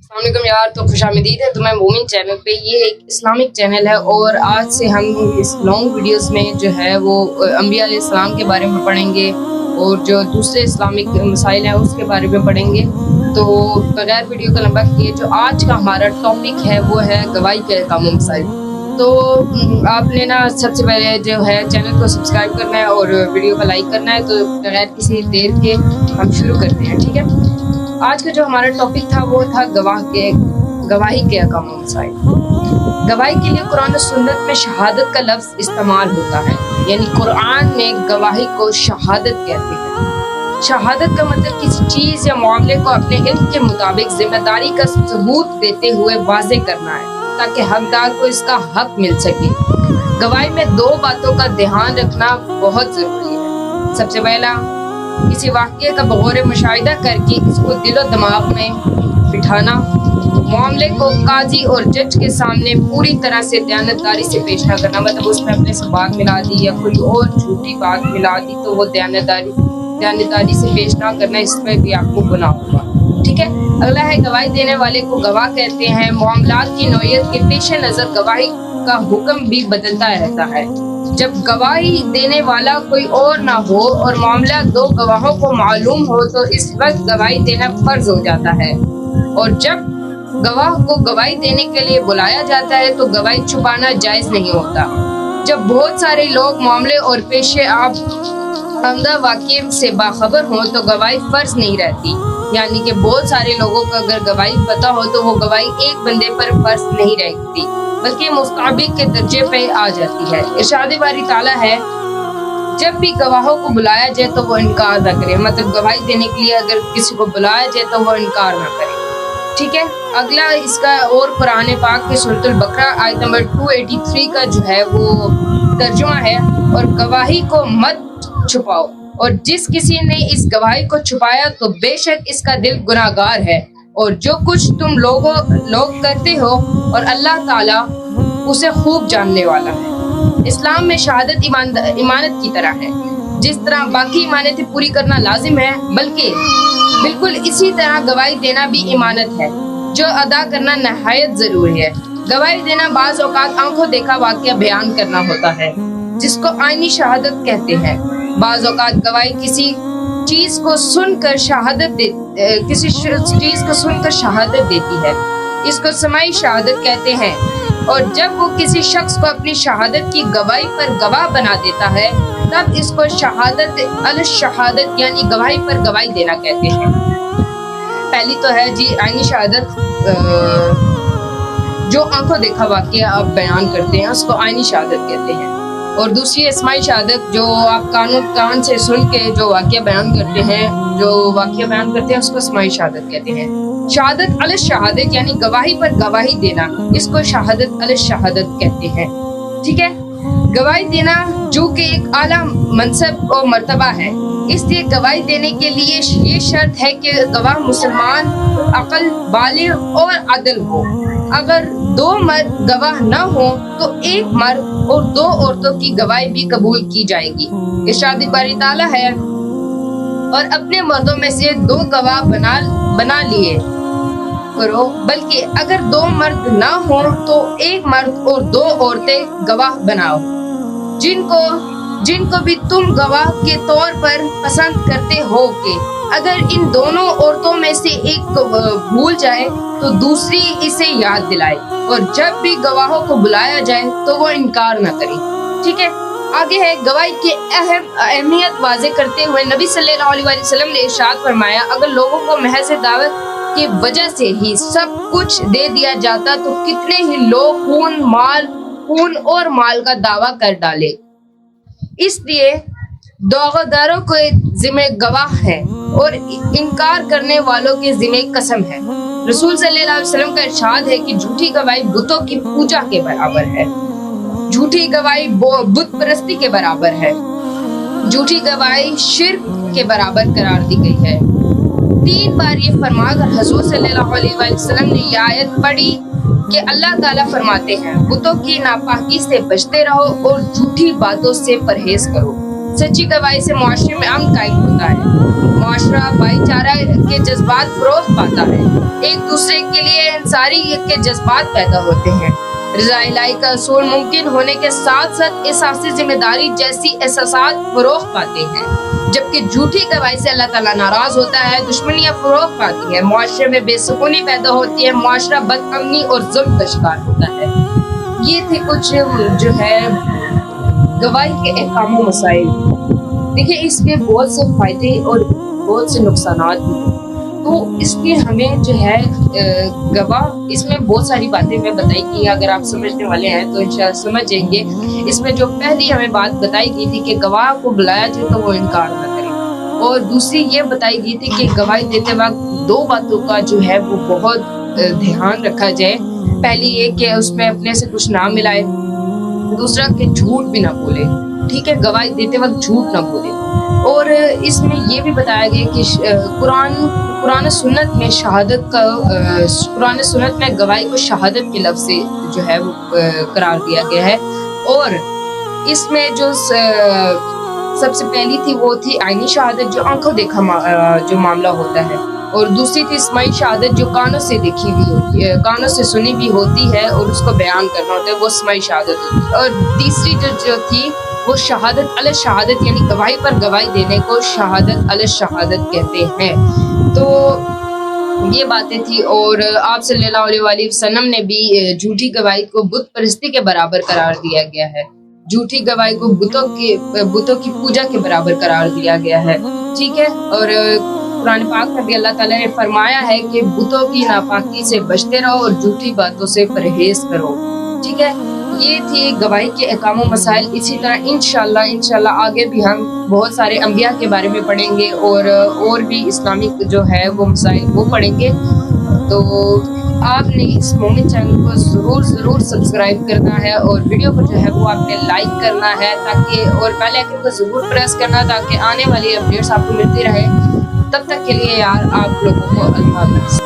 अस्सलाम वालेकुम यार, तो खुशामदीद है तुम्हें मोमिन चैनल पे। ये एक इस्लामिक चैनल है और आज से हम इस लॉन्ग वीडियोस में जो है वो अंबिया अलैहिस्सलाम के बारे में पढ़ेंगे और जो दूसरे इस्लामिक मसाइल हैं उसके बारे में पढ़ेंगे। तो बगैर वीडियो का लंबा किए जो आज का हमारा टॉपिक है वो है गवाही के अहकाम व मसाइल। तो आपने ना सबसे पहले जो है चैनल को सब्सक्राइब करना है और वीडियो को लाइक करना है। तो बगैर किसी देर के हम शुरू करते हैं, ठीक है। आज का जो हमारा टॉपिक था वो था गवाही के अहकाम व मसाइल। गवाही के लिए कुरान और सुन्नत में शहादत का लफ्ज़ इस्तेमाल होता है, यानी कुरान में गवाही को शहादत कहते हैं। शहादत का मतलब किसी चीज़ या मामले को अपने इल्म के मुताबिक जिम्मेदारी का सबूत देते हुए वाज़े करना है ताकि हकदार को इसका हक मिल सके। गवाही में दो बातों का ध्यान रखना बहुत ज़रूरी है। सबसे पहला, किसी वाक़ये का बगौर मुशाहिदा करके इसको दिलो दिमाग में बिठाना, मामले को काजी और जज के सामने पूरी तरह से दयानतदारी से पेश न करना, मतलब उसमें अपने से बात मिला दी या कोई और झूठी बात मिला दी तो वो दयानतदारी से पेश ना करना, इस पर भी आपको गुनाह होगा, ठीक है। अगला है, गवाही देने वाले को गवाह कहते हैं। मामलात की नौयत के पेश नज़र गवाही का हुक्म भी बदलता रहता है। जब गवाही देने वाला कोई और ना हो और मामला दो गवाहों को मालूम हो तो इस वक्त गवाही देना फर्ज हो जाता है, और जब गवाह को गवाही देने के लिए बुलाया जाता है तो गवाही छुपाना जायज़ नहीं होता। जब बहुत सारे लोग मामले और पेशे आमदा वाक़ये से बाखबर हों तो गवाही फर्ज नहीं रहती, यानी कि बहुत सारे लोगों को अगर गवाही पता हो तो वो गवाही एक बंदे पर फर्ज नहीं रहती बल्कि मुस्ताबिक के दर्जे पे आ जाती है। इरशाद बारी ताला है, जब भी गवाहों को बुलाया जाए तो वो इनकार ना करे, मतलब गवाही देने के लिए अगर किसी को बुलाया जाए तो वो इनकार ना करे, ठीक है। अगला इसका और कुरान पाक के सूरतुल बकरा आयत नंबर 283 का जो है वो तर्जुमा है, और गवाही को मत छुपाओ, और जिस किसी ने इस गवाही को छुपाया तो बेशक इसका दिल गुनाहगार है, और जो कुछ तुम लोग करते हो और अल्लाह ताला उसे खूब जानने वाला है। इस्लाम में शहादत इमानत की तरह है। जिस तरह बाकी इमानतें पूरी करना लाजिम है, बल्कि बिल्कुल इसी तरह गवाही देना भी इमानत है जो अदा करना नहायत ज़रूरी है। गवाही देना बाज़ औक़ात आंखों देखा वाक़या बयान करना होता है, जिसको आईनी शहादत कहते हैं। बाज़ औक़ात गवाही किसी चीज़ को सुनकर शहादत देती है, इसको समाई शहादत कहते हैं। और जब वो किसी शख्स को अपनी शहादत की गवाही पर गवाह बना देता है तब इसको शहादत अल शहादत यानी गवाही पर गवाही देना कहते हैं। पहली तो है जी आईनी शहादत, जो आंखों देखा वाक़या आप बयान करते हैं उसको आईनी शहादत कहते हैं, और दूसरी इस्माई शहादत जो आप कान से सुन के जो वाक़या बयान करते हैं उसको इस्माई शहादत कहते हैं। शहादत अल शहादत यानी गवाही पर गवाही देना, इसको शहादत अल शहादत कहते हैं, ठीक है। गवाही देना जो कि एक आला मनसब और मर्तबा है, इसलिए गवाही देने के लिए ये शर्त है कि गवाह मुसलमान, अक़ल, बालिग़ और अदल हो। अगर दो मर्द गवाह न हो तो एक मर्द और दो औरतों की गवाही भी कबूल की जाएगी। इरशाद बारी ताला है, और अपने मर्दों में से दो गवाह बना लिए करो, बल्कि अगर दो मर्द ना हो तो एक मर्द और दो औरतें गवाह बनाओ, जिनको भी तुम गवाह के तौर पर पसंद करते हो कि अगर इन दोनों औरतों में से एक भूल जाए तो दूसरी इसे याद दिलाए, और जब भी गवाहों को बुलाया जाए तो वो इनकार न करे, ठीक है। आगे है, गवाही की अहमियत वाज़े करते हुए नबी सल्लल्लाहु अलैहि वसल्लम ने इरशाद फरमाया, अगर लोगों को महज दावत की वजह से ही सब कुछ दे दिया जाता तो कितने ही लोग खून और माल का दावा कर डाले। इसलिए दावेदारों के जिम्मे गवाह है और इनकार करने वालों के जिम्मे कसम है। रसूल सल्लल्लाहु अलैहि वसल्लम का इरशाद है कि झूठी गवाही बुतों की पूजा के बराबर है, झूठी गवाही बुत परस्ती के बराबर है, झूठी गवाही शिर्क के बराबर करार दी गई है। 3 बार ये फरमाकर हुज़ूर सल्लल्लाहु अलैहि वसल्लम ने ये आयत पढ़ी कि अल्लाह ताला फरमाते हैं, बुतों की नापाकी से बचते रहो और झूठी बातों से परहेज करो। सच्ची गवाही से मुआशरे में अमन कायम होता है, मुआशरा भाईचारा के जज्बात फरोग पाता है, एक दूसरे के लिए इंसानियत के जज्बात पैदा होते हैं। रज़ा इलाही का असूल मुमकिन होने के साथ साथ एहसास जिम्मेदारी जैसी एहसासात फरोग पाते हैं, जबकि झूठी गवाही से अल्लाह ताला नाराज होता है, दुश्मनियां फरोग पाती हैं, मुआशरे में बेसुकूनी पैदा होती है, मुआशरा बदअमनी और जुल्म का शिकार होता है। ये थे कुछ जो है गवाही के अहकाम व मसाइल। देखिए इसके बहुत से फायदे और बहुत से नुकसानात भी हैं, तो इसलिए हमें जो है गवाह, इसमें बहुत सारी बातें मैं बताई कि अगर आप समझने वाले हैं तो इंशाल्लाह समझ जाएंगे। इसमें जो पहली हमें बात बताई गई थी कि गवाह को बुलाया जाए तो वो इनकार न करे, और दूसरी ये बताई गई थी कि गवाही देते वक्त दो बातों का जो है वो बहुत ध्यान रखा जाए। पहली ये कि उसमें अपने से कुछ ना मिलाए, दूसरा कि झूठ भी ना बोले, ठीक है, गवाही देते वक्त झूठ ना बोले। और इसमें ये भी बताया गया कि कुरान सुन्नत में शहादत का कुरान सुन्नत में गवाही को शहादत के लफ्ज़ से जो है वो करार दिया गया है। और इसमें जो सबसे पहली थी वो थी आईनी शहादत, जो आंखों देखा जो मामला होता है, और दूसरी थी इस्माई शहादत, जो कानों से देखी भी होती है, कानों से सुनी भी होती है और उसको बयान करना होता है, वो इस्माई शहादत होती है। और तीसरी जो थी वो शहादत अल शहादत, यानी गवाही पर गवाही देने को शहादत अल शहादत कहते हैं। तो ये बातें थी। और आप सल्लल्लाहु अलैहि वसल्लम ने भी झूठी गवाही को बुत परस्ती के बराबर करार दिया गया है, झूठी गवाही को बुतों की पूजा के बराबर करार दिया गया है, ठीक है। और कुरान पाक में भी अल्लाह ताला ने फरमाया है कि बुतों की नापाकी से बचते रहो और झूठी बातों से परहेज करो, ठीक है। ये थी गवाही के अहकाम व मसाइल। इसी तरह इंशाल्लाह आगे भी हम बहुत सारे अंबिया के बारे में पढ़ेंगे और भी इस्लामिक जो है वो मसाइल वो पढ़ेंगे। तो आपने इस मोमिन चैनल को ज़रूर सब्सक्राइब करना है, और वीडियो को जो है वो आपने लाइक करना है, ताकि और बेल आइकन को ज़रूर प्रेस करना ताकि आने वाली अपडेट्स आपको मिलती रहे। तब तक के लिए यार आप लोगों को अल्लाह हाफ़िज़।